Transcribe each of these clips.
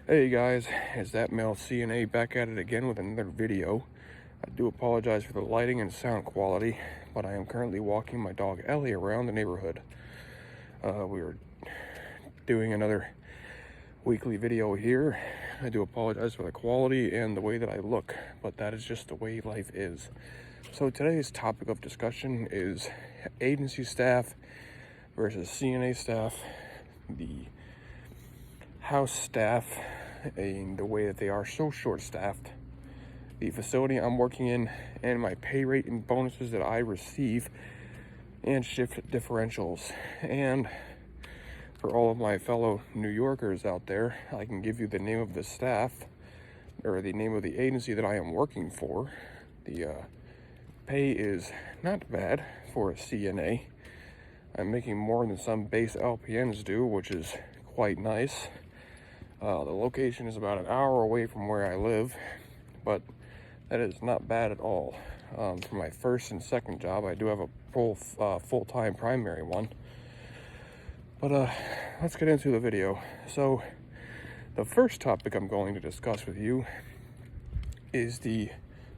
Hey guys, it's that male CNA back at it again with another video. I do apologize for the lighting and sound quality, but I am currently walking my dog Ellie around the neighborhood. We are doing another weekly video here. I do apologize for the quality and the way that I look, but that is just the way life is. So today's topic of discussion is agency staff versus CNA staff, the house staff, and the way that they are so short-staffed, the facility I'm working in, and my pay rate and bonuses that I receive, and shift differentials. And for all of my fellow New Yorkers out there, I can give you the name of the staff, or the name of the agency that I am working for. The pay is not bad for a CNA. I'm making more than some base LPNs do, which is quite nice. The location is about an hour away from where I live, but that is not bad at all. For my first and second job, I do have a full-time primary one. But let's get into the video. So the first topic I'm going to discuss with you is the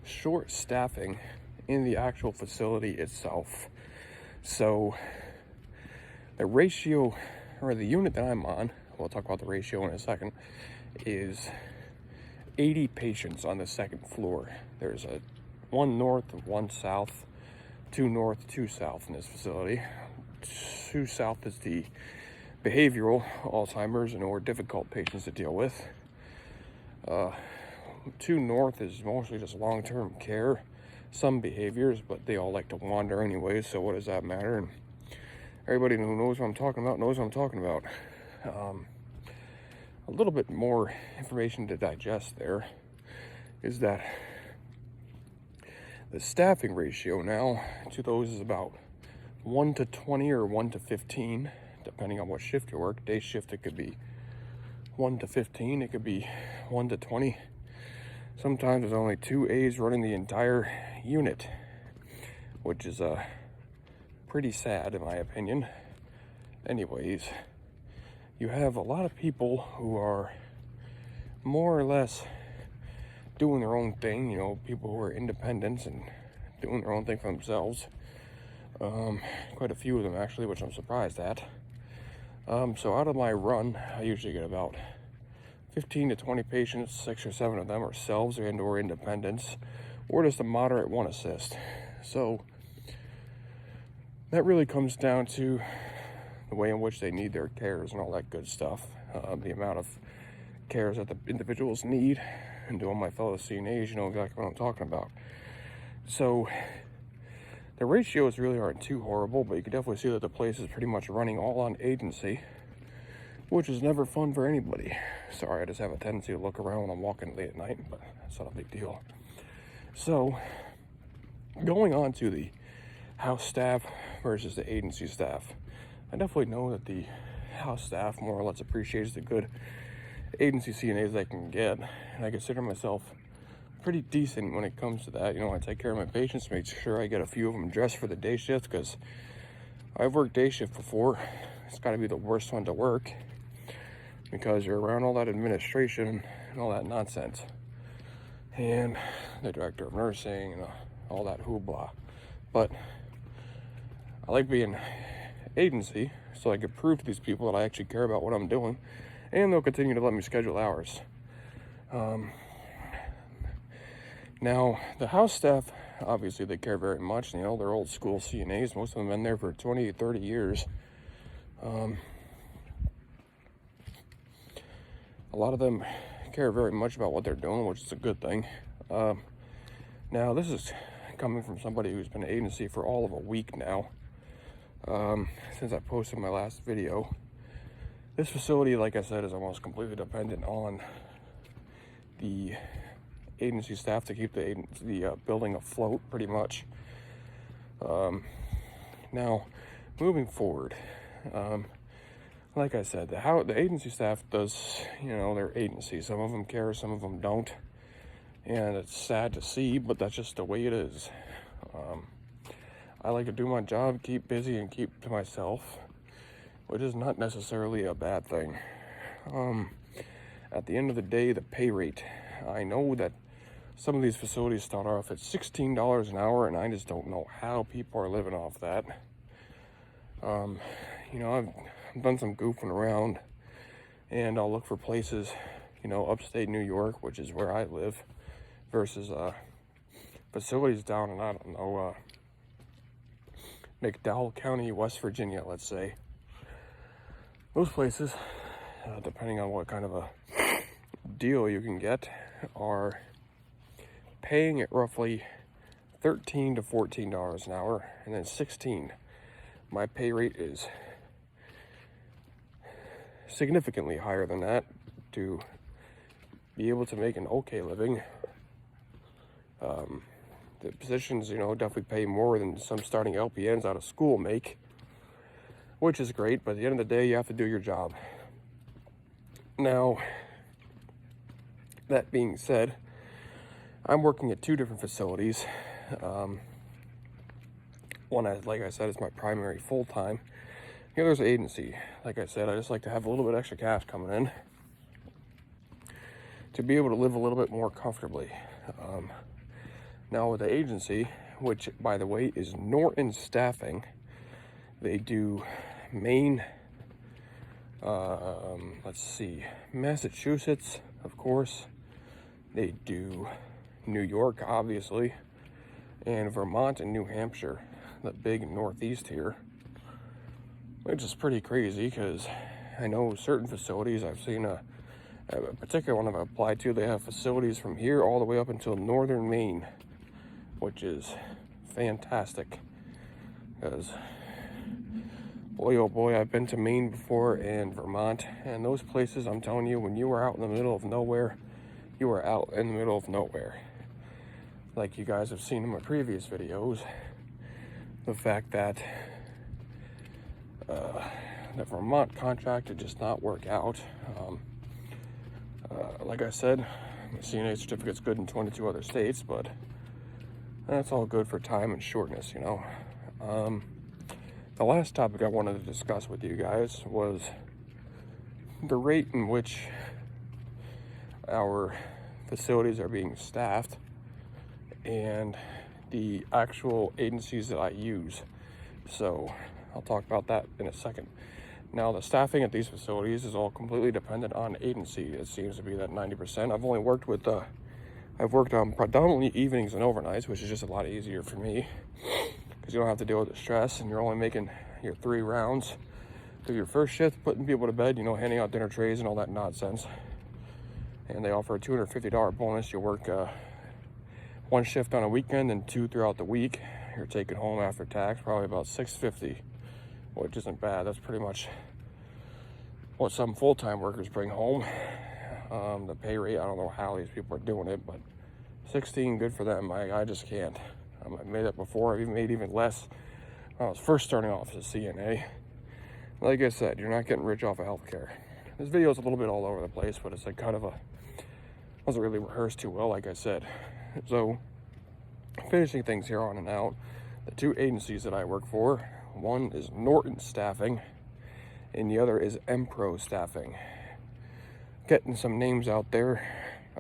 short staffing in the actual facility itself. So the ratio, or the unit that I'm on, we'll talk about the ratio in a second, is 80 patients on the second floor. There's one north, one south, two north, two south in this facility. Two south is the behavioral, Alzheimer's, and or difficult patients to deal with. Two north is mostly just long-term care, some behaviors, but they all like to wander anyway, so what does that matter? And everybody who knows what I'm talking about knows what I'm talking about. A little bit more information to digest there is that the staffing ratio now to those is about 1 to 20 or 1 to 15, depending on what shift you work. Day shift, it could be 1 to 15, it could be 1 to 20. Sometimes there's only 2 A's running the entire unit, which is pretty sad in my opinion. Anyways, you have a lot of people who are more or less doing their own thing, people who are independents and doing their own thing for themselves. Quite a few of them actually, which I'm surprised at. So out of my run, I usually get about 15 to 20 patients. 6 or 7 of them are selves and or independents, or just a moderate one assist. So that really comes down to the way in which they need their cares and all that good stuff. The amount of cares that the individuals need, and to all my fellow CNAs, you know exactly what I'm talking about. So the ratios really aren't too horrible, but you can definitely see that the place is pretty much running all on agency, which is never fun for anybody. Sorry, I just have a tendency to look around when I'm walking late at night, but that's not a big deal. So going on to the house staff versus the agency staff, I definitely know that the house staff more or less appreciates the good agency CNAs they can get, and I consider myself pretty decent when it comes to that. I take care of my patients, make sure I get a few of them dressed for the day shift, because I've worked day shift before. It's got to be the worst one to work, because you're around all that administration and all that nonsense, and the director of nursing and all that hoopla. But I like being agency, so I can prove to these people that I actually care about what I'm doing, and they'll continue to let me schedule hours. Now, the house staff, obviously they care very much. They're old school CNAs. Most of them have been there for 20, 30 years. A lot of them care very much about what they're doing, which is a good thing. Now, this is coming from somebody who's been agency for all of a week now. Since I posted my last video. This facility, like I said, is almost completely dependent on the agency staff to keep the building afloat, pretty much. Now, moving forward, like I said, the agency staff does, their agency. Some of them care, some of them don't, and it's sad to see, but that's just the way it is. I like to do my job, keep busy, and keep to myself, which is not necessarily a bad thing. at the end of the day, the pay rate. I know that some of these facilities start off at $16 an hour, and I just don't know how people are living off that. You know, I've done some goofing around, and I'll look for places, you know, upstate New York, which is where I live, versus facilities down in, I don't know, McDowell County, West Virginia, let's say. Those places, depending on what kind of a deal you can get, are paying at roughly $13 to $14 an hour, and then $16. My pay rate is significantly higher than that to be able to make an okay living. The positions, you know, definitely pay more than some starting LPNs out of school make, which is great, but at the end of the day, you have to do your job. Now, that being said, I'm working at two different facilities. One, like I said, is my primary full-time. The other's agency. Like I said, I just like to have a little bit extra cash coming in to be able to live a little bit more comfortably. Now with the agency, which by the way is Norton Staffing, they do Maine, let's see, Massachusetts, of course. They do New York, obviously, and Vermont and New Hampshire, the big Northeast here, which is pretty crazy because I know certain facilities, I've seen a particular one I've applied to, they have facilities from here all the way up until northern Maine, which is fantastic because boy, oh boy, I've been to Maine before and Vermont, and those places, I'm telling you, when you are out in the middle of nowhere, you are out in the middle of nowhere. Like you guys have seen in my previous videos, the fact that the Vermont contract did just not work out. Like I said, my CNA certificate's good in 22 other states, but that's all good for time and shortness, you know. The last topic I wanted to discuss with you guys was the rate in which our facilities are being staffed and the actual agencies that I use. So I'll talk about that in a second. Now, the staffing at these facilities is all completely dependent on agency. It seems to be that 90%. I've only worked with, I've worked on predominantly evenings and overnights, which is just a lot easier for me because you don't have to deal with the stress and you're only making your 3 rounds through your first shift, putting people to bed, you know, handing out dinner trays and all that nonsense. And they offer a $250 bonus. You work 1 shift on a weekend and 2 throughout the week. You're taking home after tax probably about $650, which isn't bad. That's pretty much what some full-time workers bring home. The pay rate, I don't know how these people are doing it, but 16, good for them. I just can't. I've made it before. I've even made even less when I was first starting off as a CNA. Like I said, you're not getting rich off of healthcare. This video is a little bit all over the place, but it's like kind of wasn't really rehearsed too well, like I said. So, finishing things here on and out, the 2 agencies that I work for, one is Norton Staffing, and the other is Empro Staffing. Getting some names out there.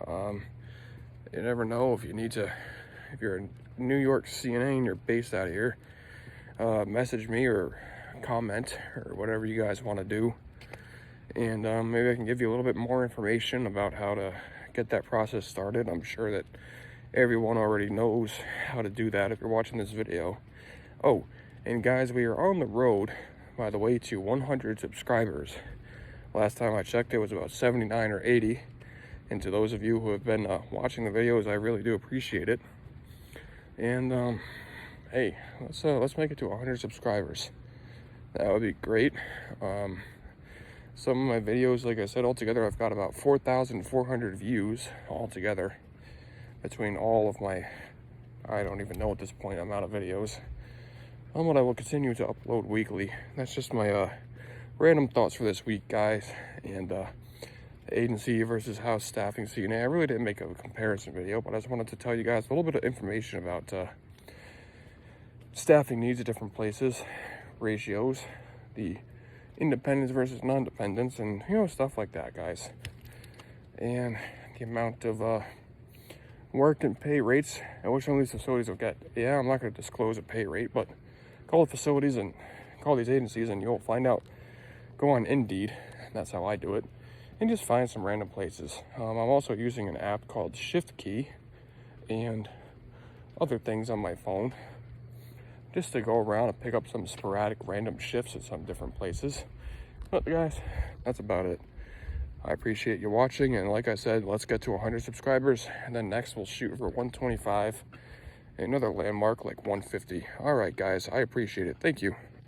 You never know if you need to, if you're a New York CNA and you're based out of here, message me or comment or whatever you guys want to do. And maybe I can give you a little bit more information about how to get that process started. I'm sure that everyone already knows how to do that if you're watching this video. Oh, and guys, we are on the road, by the way, to 100 subscribers. Last time I checked, it was about 79 or 80. And to those of you who have been watching the videos, I really do appreciate it. And hey, let's make it to 100 subscribers. That would be great. Some of my videos, like I said, altogether, I've got about 4,400 views altogether between all of my, I don't even know at this point, amount of videos. What I will continue to upload weekly. That's just my random thoughts for this week, guys. And agency versus house staffing CNA. I really didn't make a comparison video, but I just wanted to tell you guys a little bit of information about staffing needs at different places, ratios, the independents versus non-dependents, and you know, stuff like that, guys. and the amount of work and pay rates at which some of these facilities will get. Yeah, I'm not going to disclose a pay rate, but call the facilities and call these agencies and you'll find out. Go on Indeed, that's how I do it, and just find some random places. I'm also using an app called ShiftKey and other things on my phone just to go around and pick up some sporadic random shifts at some different places. But guys, that's about it. I appreciate you watching, and like I said, let's get to 100 subscribers, and then next we'll shoot for 125, another landmark like 150. All right, guys, I appreciate it. Thank you.